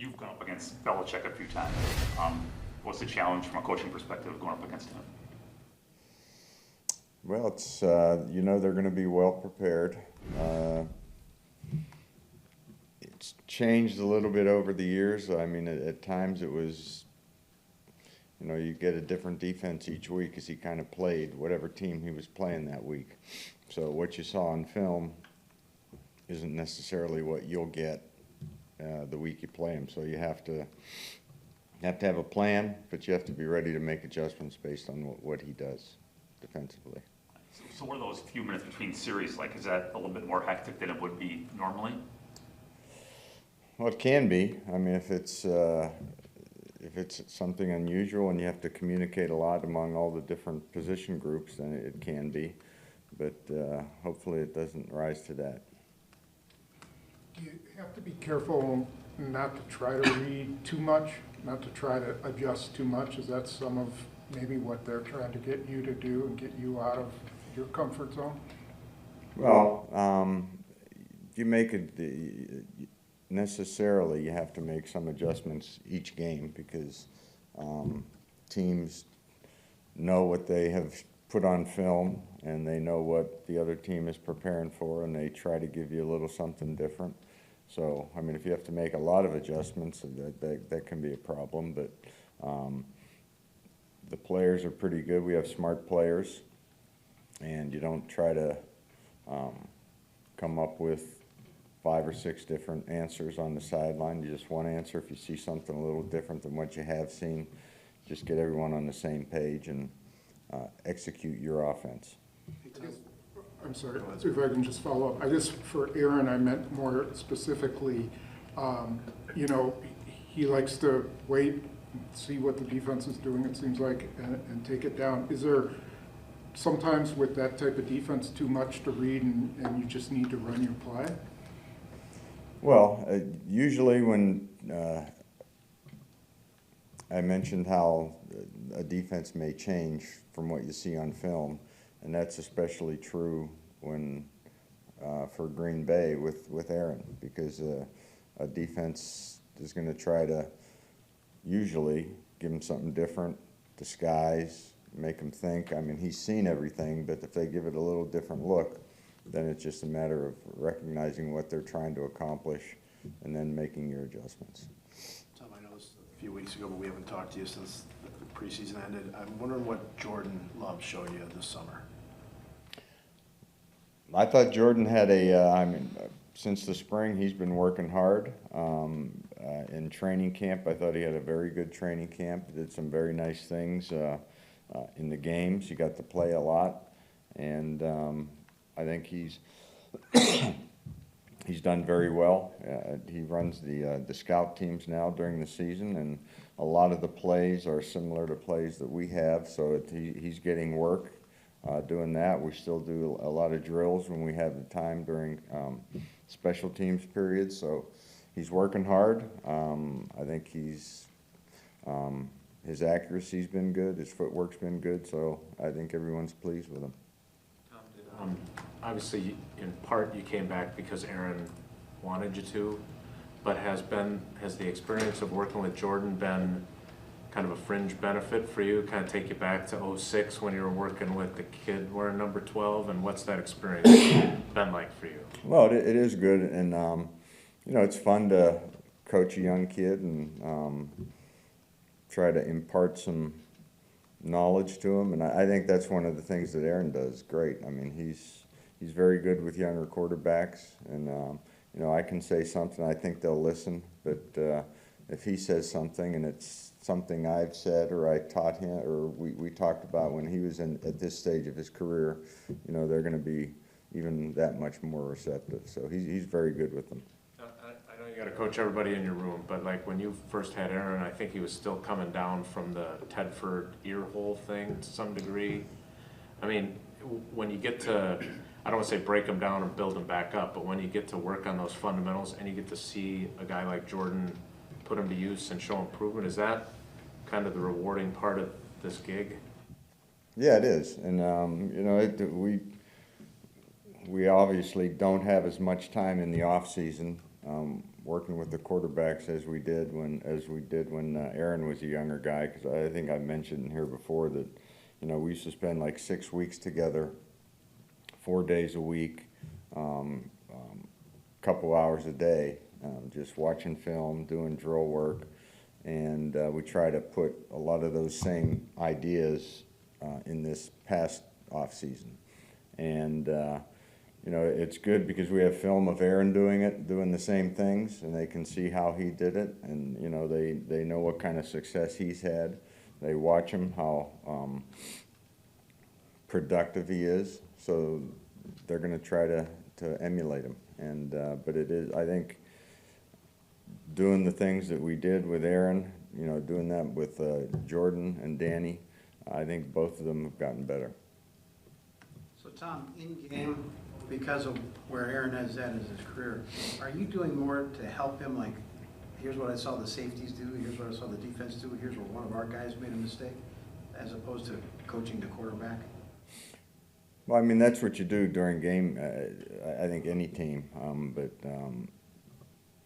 You've gone up against Belichick a few times. What's the challenge from a coaching perspective going up against him? Well, it's they're going to be well prepared. It's changed a little bit over the years. I mean, at times it was, you get a different defense each week as he kind of played whatever team he was playing that week. So what you saw on film isn't necessarily what you'll get the week you play him. So you have to have a plan, but you have to be ready to make adjustments based on what he does defensively. So what are those few minutes between series like? Is that a little bit more hectic than it would be normally? Well, it can be. I mean, if it's something unusual and you have to communicate a lot among all the different position groups, then it can be. But hopefully it doesn't rise to that. You have to be careful not to try to read too much, not to try to adjust too much. Is that some of maybe what they're trying to get you to do and get you out of your comfort zone? Well, you make it necessarily. You have to make some adjustments each game because teams know what they have put on film and they know what the other team is preparing for, and they try to give you a little something different. So, I mean, if you have to make a lot of adjustments, that can be a problem. But the players are pretty good. We have smart players, and you don't try to come up with 5 or 6 different answers on the sideline. You just one answer. If you see something a little different than what you have seen, just get everyone on the same page and execute your offense. I'm sorry, if I can just follow up. I guess for Aaron, I meant more specifically, he likes to wait, see what the defense is doing, it seems like, and take it down. Is there sometimes with that type of defense too much to read and you just need to run your play? Well, usually when I mentioned how a defense may change from what you see on film, and that's especially true when for Green Bay with Aaron, because a defense is going to try to usually give him something different, disguise, make him think. I mean, he's seen everything, but if they give it a little different look, then it's just a matter of recognizing what they're trying to accomplish and then making your adjustments. Tom, I know it was a few weeks ago, but we haven't talked to you since the preseason ended. I'm wondering what Jordan Love showed you this summer. I thought Jordan had since the spring, he's been working hard. In training camp, I thought he had a very good training camp. He did some very nice things in the games. He got to play a lot, and I think he's done very well. He runs the scout teams now during the season, and a lot of the plays are similar to plays that we have, so he's getting work doing that. We still do a lot of drills when we have the time during special teams periods, so he's working hard. I think his accuracy's been good, his footwork's been good, so I think everyone's pleased with him. Obviously, in part, you came back because Aaron wanted you to, but has the experience of working with Jordan been kind of a fringe benefit for you, kind of take you back to 06 when you were working with the kid wearing number 12, and what's that experience been like for you? Well, it is good, and it's fun to coach a young kid and try to impart some knowledge to him, and I think that's one of the things that Aaron does great. I mean, he's very good with younger quarterbacks, and I can say something, I think they'll listen, but if he says something and it's something I've said or I taught him or we talked about when he was at this stage of his career, they're going to be even that much more receptive. So he's very good with them. I know you got to coach everybody in your room, but like when you first had Aaron, I think he was still coming down from the Tedford ear hole thing to some degree. I mean, when you get to, I don't want to say break them down and build them back up, but when you get to work on those fundamentals and you get to see a guy like Jordan put them to use and show improvement, is that kind of the rewarding part of this gig? Yeah, it is, and we obviously don't have as much time in the off season. working with the quarterbacks as we did when Aaron was a younger guy, because I think I mentioned here before that, you know, we used to spend like 6 weeks together, 4 days a week, couple hours a day, just watching film, doing drill work, and we try to put a lot of those same ideas in this past off season. And you know, it's good because we have film of Aaron doing the same things, and they can see how he did it, and you know, they know what kind of success he's had. They watch him, how productive he is, so they're going to try to emulate him. And but it is, I think, doing the things that we did with Aaron, you know, doing that with Jordan and Danny, I think both of them have gotten better. So Tom, in game, because of where Aaron has at in his career, are you doing more to help him, like, here's what I saw the safeties do, here's what I saw the defense do, here's where one of our guys made a mistake, as opposed to coaching the quarterback? Well, I mean, that's what you do during game, I think any team, but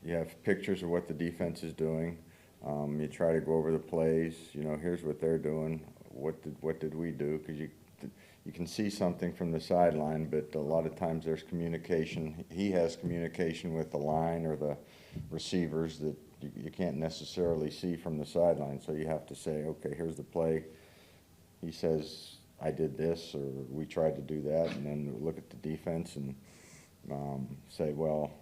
you have pictures of what the defense is doing. You try to go over the plays, you know, here's what they're doing, what did we do, because you can see something from the sideline, but a lot of times there's communication. He has communication with the line or the receivers that you can't necessarily see from the sideline, so you have to say, okay, here's the play. He says, I did this, or we tried to do that, and then look at the defense and say, well,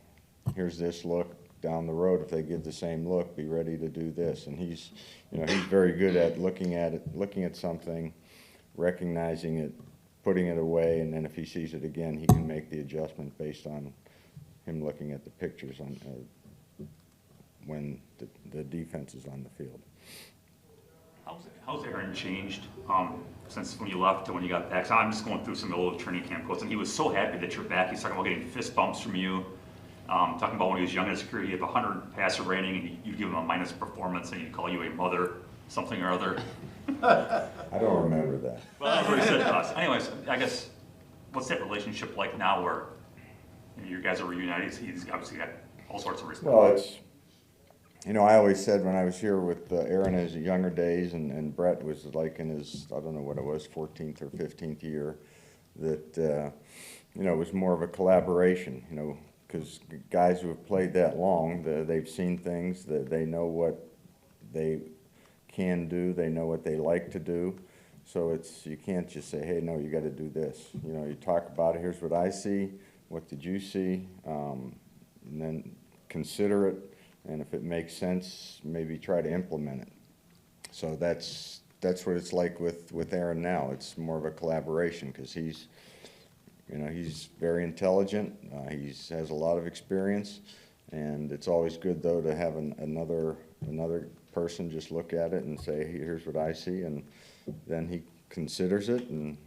here's this look. Down the road, if they give the same look, be ready to do this. And he's, you know, he's very good at looking at something, recognizing it, putting it away, and then if he sees it again, he can make the adjustment based on him looking at the pictures on when the defense is on the field. How's Aaron changed since when you left to when you got back? So I'm just going through some old training camp quotes, and he was so happy that you're back. He's talking about getting fist bumps from you. Talking about when he was young in his career, he had 100 passer rating, and you'd give him a minus performance, and he'd call you a mother, something or other. I don't remember that. Well, that's what he said to us. Anyways, I guess, what's that relationship like now where you guys are reunited? He's obviously got all sorts of respect. Well, it's, you know, I always said when I was here with Aaron in his younger days, and Brett was like in his, I don't know what it was, 14th or 15th year, that, you know, it was more of a collaboration, you know, because guys who have played that long, they've seen things, that they know what they can do, they know what they like to do. So it's, you can't just say, hey, no, you got to do this. You know, you talk about it, here's what I see, what did you see, and then consider it, and if it makes sense, maybe try to implement it. So that's what it's like with Aaron now. It's more of a collaboration, because he's, you know, he's very intelligent. He has a lot of experience, and it's always good though to have another person just look at it and say, hey, here's what I see, and then he considers it, and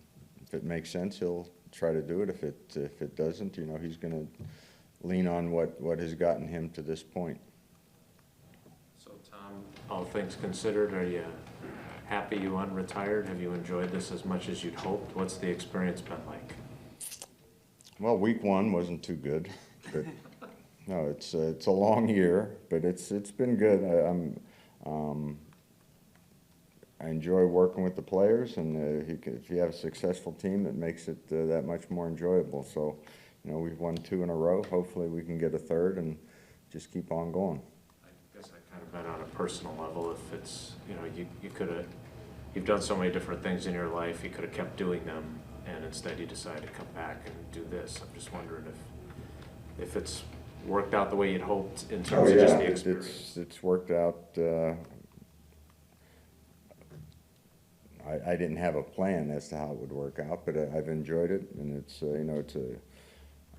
if it makes sense, he'll try to do it. If it doesn't, you know, he's going to lean on what has gotten him to this point. So Tom, all things considered, are you happy you unretired? Have you enjoyed this as much as you'd hoped? What's the experience been like? Well, week one wasn't too good, but no, it's a long year, but it's been good. I enjoy working with the players, and if you have a successful team, it makes it that much more enjoyable. So, you know, we've won 2 in a row. Hopefully, we can get a third and just keep on going. I guess I kind of meant on a personal level. If it's, you know, you could have, you've done so many different things in your life. You could have kept doing them, and instead you decided to come back and do this. I'm just wondering if it's worked out the way you'd hoped in terms of just the experience. It's worked out. I didn't have a plan as to how it would work out, but I've enjoyed it, and it's you know,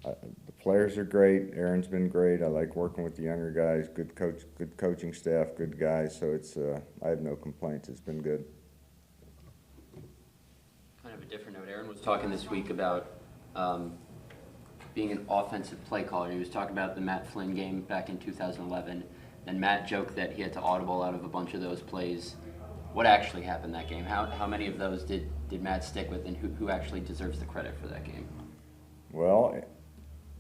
the players are great. Aaron's been great. I like working with the younger guys. Good coach, good coaching staff, good guys. So it's I have no complaints. It's been good. Kind of a different note. Aaron was talking this week about being an offensive play caller. He was talking about the Matt Flynn game back in 2011, and Matt joked that he had to audible out of a bunch of those plays. What actually happened that game? How many of those did Matt stick with, and who actually deserves the credit for that game? Well,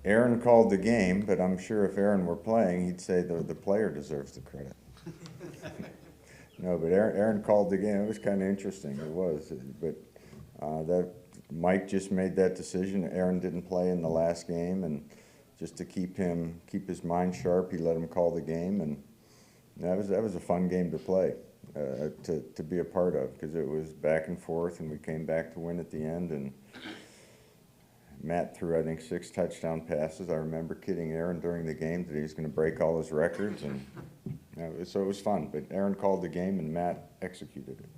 Aaron called the game, but I'm sure if Aaron were playing, he'd say the player deserves the credit. No, but Aaron called the game. It was kind of interesting. It was, but that Mike just made that decision. Aaron didn't play in the last game, and just to keep his mind sharp, he let him call the game, and that was a fun game to play, to be a part of, because it was back and forth, and we came back to win at the end. And Matt threw, I think, 6 touchdown passes. I remember kidding Aaron during the game that he was going to break all his records, and so it was fun. But Aaron called the game, and Matt executed it.